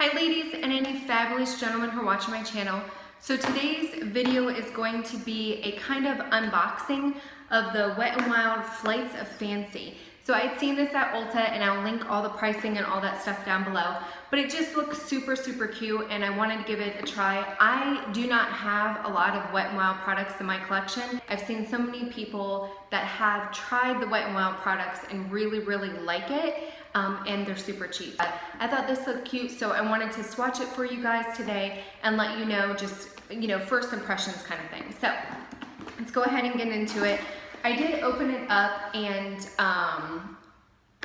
Hi ladies and any fabulous gentlemen who are watching my channel. So today's video is going to be a kind of unboxing of the Wet n Wild Flights of Fancy. So I had seen this at Ulta and I'll link all the pricing and all that stuff down below. But it just looks super cute and I wanted to give it a try. I do not have a lot of Wet n Wild products in my collection. I've seen so many people that have tried the Wet n Wild products and really like it. And they're super cheap. But I thought this looked cute, so I wanted to swatch it for you guys today and let you know just, first impressions kind of thing. So let's go ahead and get into it. I did open it up and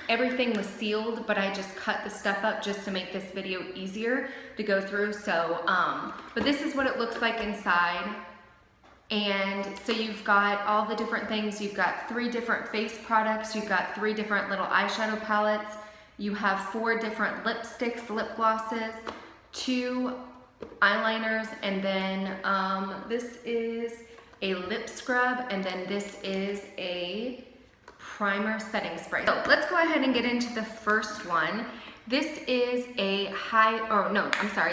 everything was sealed, but I just cut the stuff up just to make this video easier to go through. So, but this is what it looks like inside. And so you've got all the different things. You've got 3 different face products. You've got 3 different little eyeshadow palettes. You have 4 different lipsticks, lip glosses, 2 eyeliners, and then this is a lip scrub, and then this is a primer setting spray. So let's go ahead and get into the first one. This is a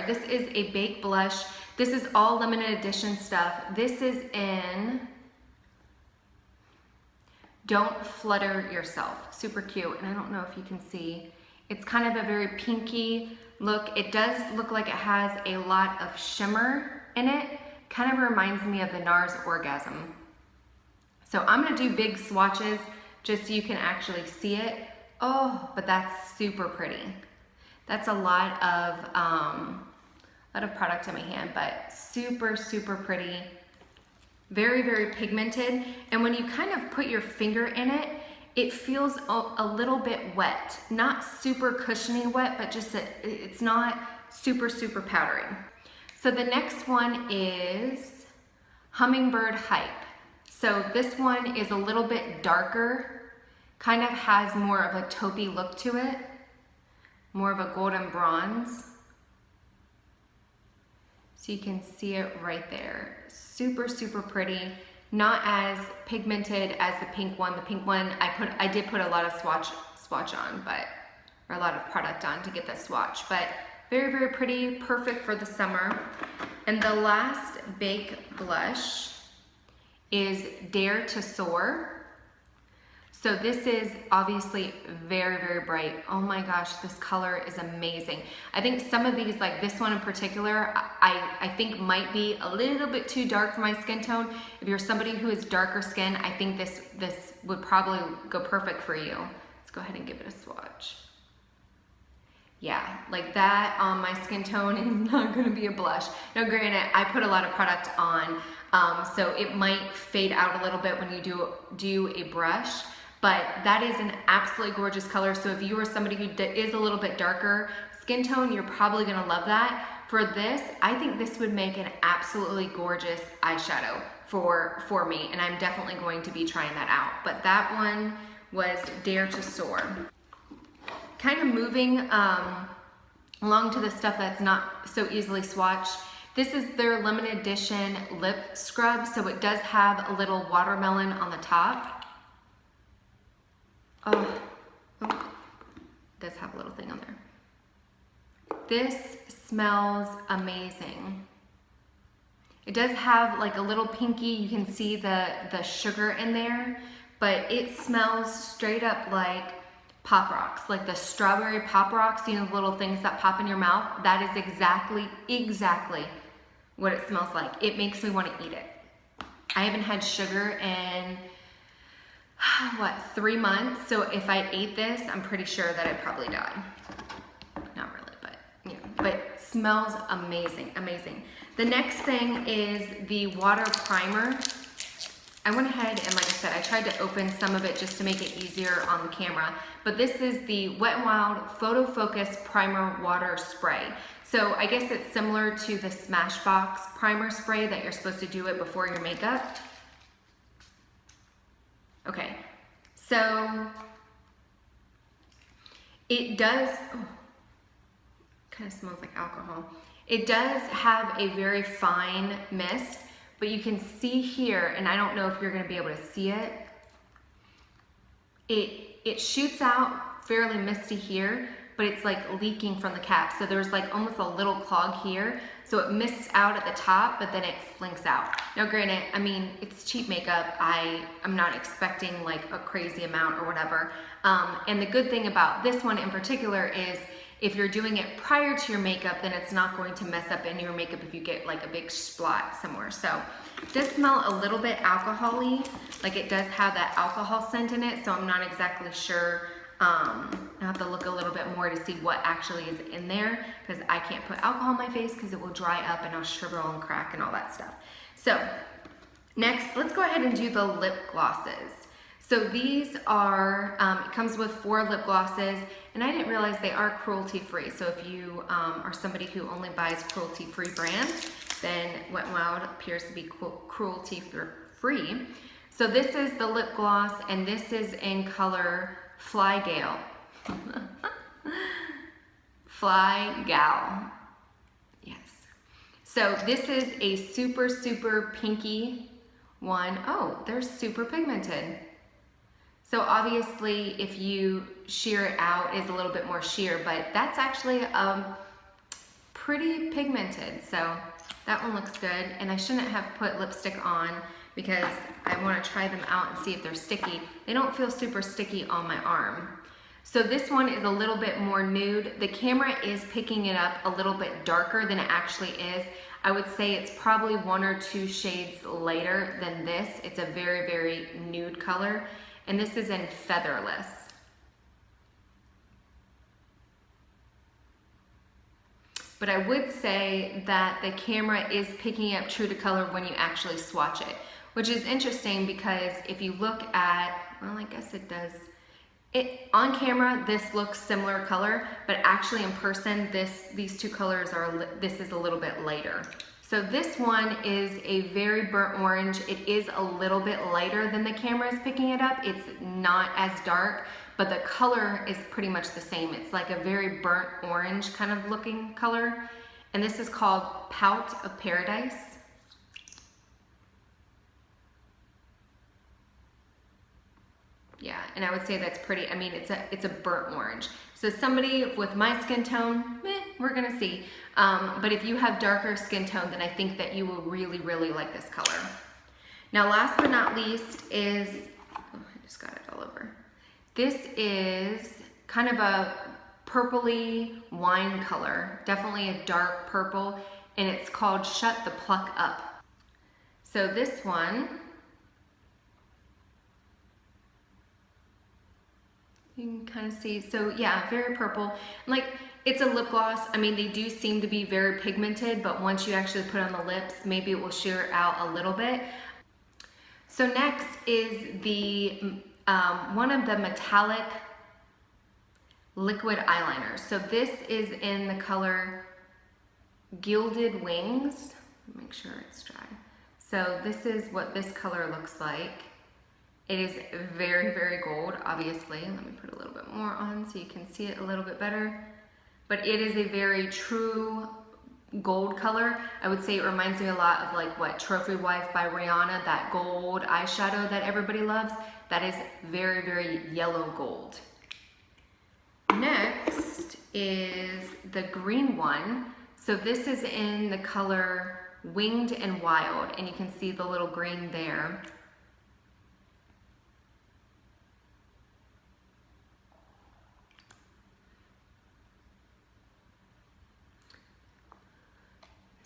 this is a baked blush. This is all limited edition stuff. This is in Don't Flutter Yourself. Super cute, and I don't know if you can see. It's kind of a very pinky look. It does look like it has a lot of shimmer in it. Kind of reminds me of the NARS Orgasm. So I'm gonna do big swatches just so you can actually see it. Oh, but that's super pretty. That's a lot of product in my hand, but super pretty. Very pigmented. And when you kind of put your finger in it, it feels a little bit wet. Not super cushiony wet, but just it's not super powdery. So the next one is Hummingbird Hype. So this one is a little bit darker, kind of has more of a taupey look to it, more of a golden bronze. So you can see it right there. Super pretty. Not as pigmented as the pink one. The pink one, I did put a lot of swatch on, or a lot of product on to get the swatch, but very pretty, perfect for the summer. And the last baked blush is Dare to Soar. So this is obviously very bright. Oh my gosh, this color is amazing. I think some of these, like this one in particular, I think might be a little bit too dark for my skin tone. If you're somebody who is darker skin, I think this would probably go perfect for you. Let's go ahead and give it a swatch. Yeah, like that on my skin tone is not gonna be a blush. Now granted, I put a lot of product on, so it might fade out a little bit when you do a brush. But that is an absolutely gorgeous color. So if you are somebody who is a little bit darker skin tone, you're probably gonna love that. For this, I think this would make an absolutely gorgeous eyeshadow for me, and I'm definitely going to be trying that out. But that one was Dare to Soar. Kind of moving along to the stuff that's not so easily swatched. This is their limited edition lip scrub, so it does have a little watermelon on the top. Oh, it does have a little thing on there. This smells amazing. It does have like a little pinky, you can see the sugar in there, but it smells straight up like Pop Rocks, like the strawberry Pop Rocks, the little things that pop in your mouth. That is exactly what it smells like. It makes me want to eat it. I haven't had sugar in 3 months, so if I ate this, I'm pretty sure that I'd probably die. Not really, but yeah, but smells amazing. The next thing is the water primer. I went ahead and, like I said, I tried to open some of it just to make it easier on the camera, but this is the Wet n Wild Photo Focus Primer Water Spray. So I guess it's similar to the Smashbox primer spray that you're supposed to do it before your makeup. Okay, so it does, kind of smells like alcohol. It does have a very fine mist, but you can see here, and I don't know if you're gonna be able to see it, it shoots out fairly misty here, but it's like leaking from the cap. So there's like almost a little clog here. So it mists out at the top, but then it flinks out. Now granted, I mean, it's cheap makeup. I'm not expecting like a crazy amount or whatever. And the good thing about this one in particular is if you're doing it prior to your makeup, then it's not going to mess up in your makeup if you get like a big splot somewhere. So it does smell a little bit alcohol-y, like it does have that alcohol scent in it, so I'm not exactly sure. I have to look a little bit more to see what actually is in there, because I can't put alcohol on my face because it will dry up and I'll shrivel and crack and all that stuff. So next, let's go ahead and do the lip glosses. So these are, it comes with 4 lip glosses, and I didn't realize they are cruelty-free. So if you are somebody who only buys cruelty-free brands, then Wet n Wild appears to be cruelty-free. So this is the lip gloss, and this is in color Fly Gal. Fly Gal. Yes. So this is a super, super pinky one. Oh, they're super pigmented. So obviously if you sheer it out, it's a little bit more sheer, but that's actually pretty pigmented. So that one looks good. And I shouldn't have put lipstick on because I want to try them out and see if they're sticky. They don't feel super sticky on my arm. So this one is a little bit more nude. The camera is picking it up a little bit darker than it actually is. I would say it's probably 1 or 2 shades lighter than this. It's a very, very nude color. And this is in Featherless. But I would say that the camera is picking up true to color when you actually swatch it, which is interesting because if you look at, well, I guess it does. On camera, this looks similar color, but actually in person, these 2 colors this is a little bit lighter. So this one is a very burnt orange. It is a little bit lighter than the camera is picking it up. It's not as dark, but the color is pretty much the same. It's like a very burnt orange kind of looking color. And this is called Pout of Paradise. Yeah, and I would say that's pretty, I mean, it's a burnt orange. So somebody with my skin tone, we're gonna see. But if you have darker skin tone, then I think that you will really, really like this color. Now, last but not least is, oh, I just got it all over. This is kind of a purpley wine color, definitely a dark purple, and it's called Shut the Pluck Up. So this one, you can kind of see, so yeah, very purple. Like, it's a lip gloss. I mean, they do seem to be very pigmented, but once you actually put on the lips, maybe it will sheer out a little bit. So next is the one of the metallic liquid eyeliners. So this is in the color Gilded Wings. Make sure it's dry. So this is what this color looks like. It is very, very gold, obviously. Let me put a little bit more on so you can see it a little bit better. But it is a very true gold color. I would say it reminds me a lot of like what Trophy Wife by Rihanna, that gold eyeshadow that everybody loves. That is very, very yellow gold. Next is the green one. So this is in the color Winged and Wild, and you can see the little green there.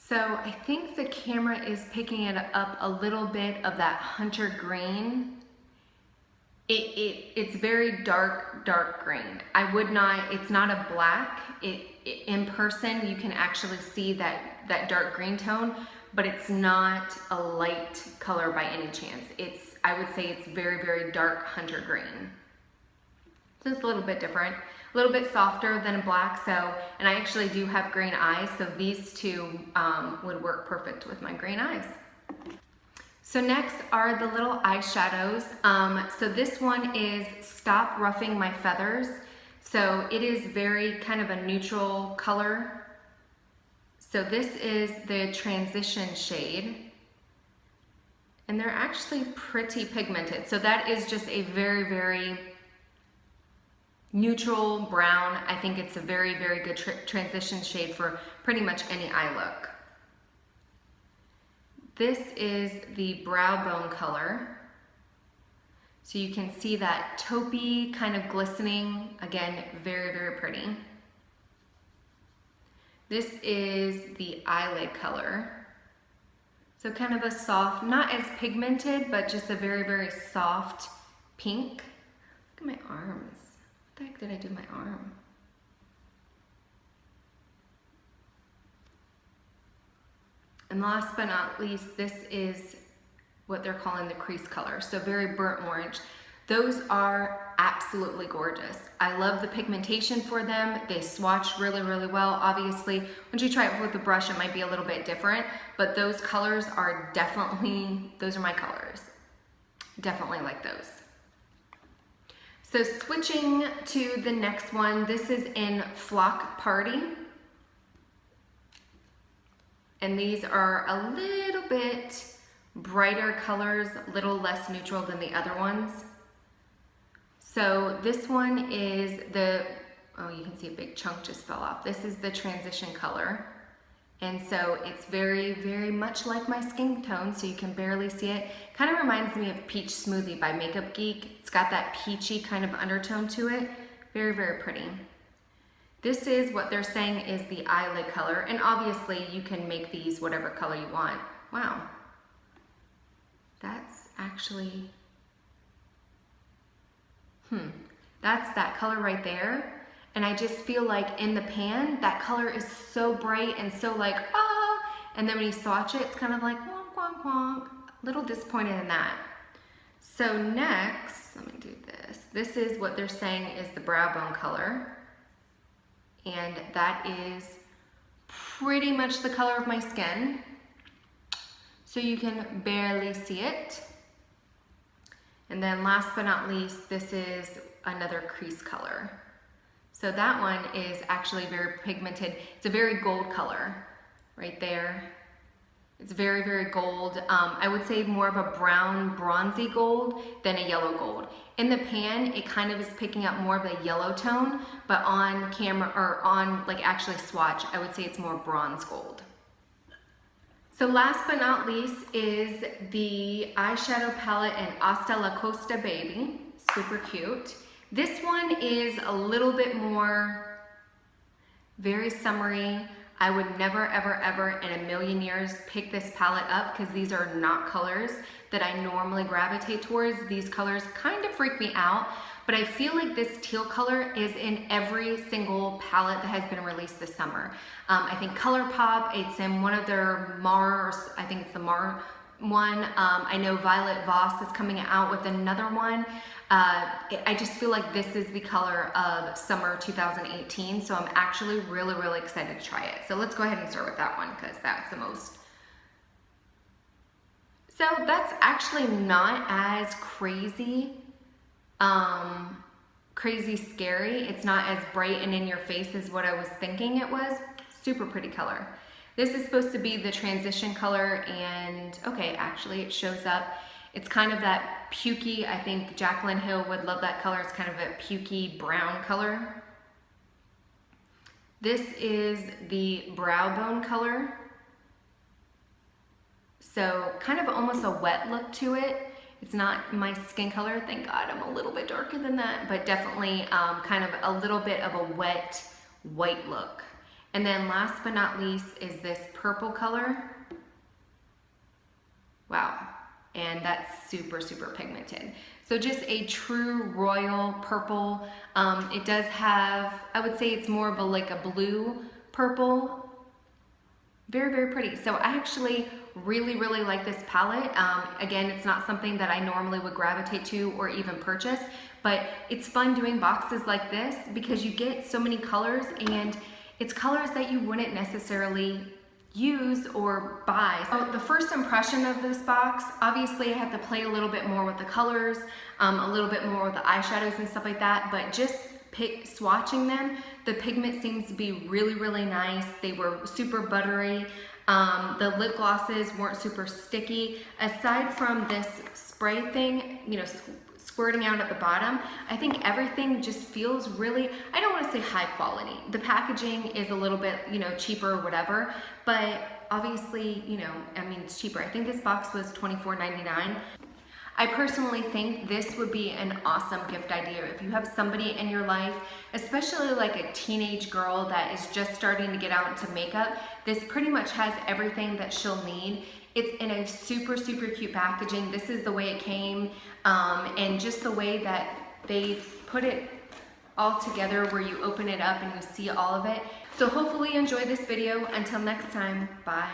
So I think the camera is picking it up a little bit of that hunter green. It's very dark, dark green. I would not, it's not a black. In person, you can actually see that dark green tone, but it's not a light color by any chance. I would say it's very, very dark hunter green. Just a little bit different. A little bit softer than a black, and I actually do have green eyes, so these 2 would work perfect with my green eyes. So next are the little eyeshadows. So this one is Stop Roughing My Feathers. So it is very kind of a neutral color. So this is the transition shade, and they're actually pretty pigmented. So that is just a very, very neutral brown. I think it's a very, very good transition shade for pretty much any eye look. This is the brow bone color. So you can see that taupey kind of glistening. Again, very, very pretty. This is the eyelid color. So kind of a soft, not as pigmented, but just a very, very soft pink. Look at my arms. What the heck did I do to my arm? And last but not least, this is what they're calling the crease color. So very burnt orange. Those are absolutely gorgeous. I love the pigmentation for them. They swatch really, really well. Obviously, once you try it with the brush, it might be a little bit different, but those colors are definitely, those are my colors. Definitely like those. So switching to the next one, this is in Flock Party. And these are a little bit brighter colors, a little less neutral than the other ones. So this one is the, oh, you can see a big chunk just fell off. This is the transition color. And so it's very, very much like my skin tone, so you can barely see it. Kind of reminds me of Peach Smoothie by Makeup Geek. It's got that peachy kind of undertone to it. Very, very pretty. This is what they're saying is the eyelid color. And obviously you can make these whatever color you want. Wow. That's actually, that's that color right there. And I just feel like in the pan, that color is so bright and so like, ah, and then when you swatch it, it's kind of like, wonk, wonk, wonk. A little disappointed in that. So next, let me do this. This is what they're saying is the brow bone color. And that is pretty much the color of my skin. So you can barely see it. And then last but not least, this is another crease color. So that one is actually very pigmented. It's a very gold color right there. It's very, very gold. I would say more of a brown, bronzy gold than a yellow gold. In the pan, it kind of is picking up more of a yellow tone, but on camera or on like actually swatch, I would say it's more bronze gold. So last but not least is the eyeshadow palette in Hasta La Costa Baby. Super cute. This one is a little bit more very summery. I would never, ever, ever in a million years pick this palette up because these are not colors that I normally gravitate towards. These colors kind of freak me out, but I feel like this teal color is in every single palette that has been released this summer. I think ColourPop, it's in one of their Mars, I think it's the Mars one. I know Violet Voss is coming out with another one. I just feel like this is the color of summer 2018, so I'm actually really, really excited to try it. So let's go ahead and start with that one because that's the most. So that's actually not as crazy, crazy scary. It's not as bright and in your face as what I was thinking it was. Super pretty color. This is supposed to be the transition color, and okay, actually it shows up. It's kind of that pukey, I think Jaclyn Hill would love that color. It's kind of a pukey brown color. This is the brow bone color. So kind of almost a wet look to it. It's not my skin color, thank God I'm a little bit darker than that, but definitely kind of a little bit of a wet white look. And then last but not least is this purple color. Wow. And that's super, super pigmented. So just a true royal purple. It does have, I would say it's more of a like a blue purple. Very, very pretty. So I actually really, really like this palette. Again, it's not something that I normally would gravitate to or even purchase, but it's fun doing boxes like this because you get so many colors, and it's colors that you wouldn't necessarily use or buy. So the first impression of this box, obviously I had to play a little bit more with the colors, a little bit more with the eyeshadows and stuff like that, but just swatching them, the pigment seems to be really, really nice. They were super buttery. The lip glosses weren't super sticky. Aside from this spray thing, you know, squirting out at the bottom. I think everything just feels really, I don't want to say high quality. The packaging is a little bit, you know, cheaper or whatever, but obviously, you know, I mean, it's cheaper. I think this box was $24.99. I personally think this would be an awesome gift idea if you have somebody in your life, especially like a teenage girl that is just starting to get out into makeup. This pretty much has everything that she'll need. It's in a super, super cute packaging. This is the way it came, and just the way that they put it all together where you open it up and you see all of it. So hopefully you enjoyed this video. Until next time, bye.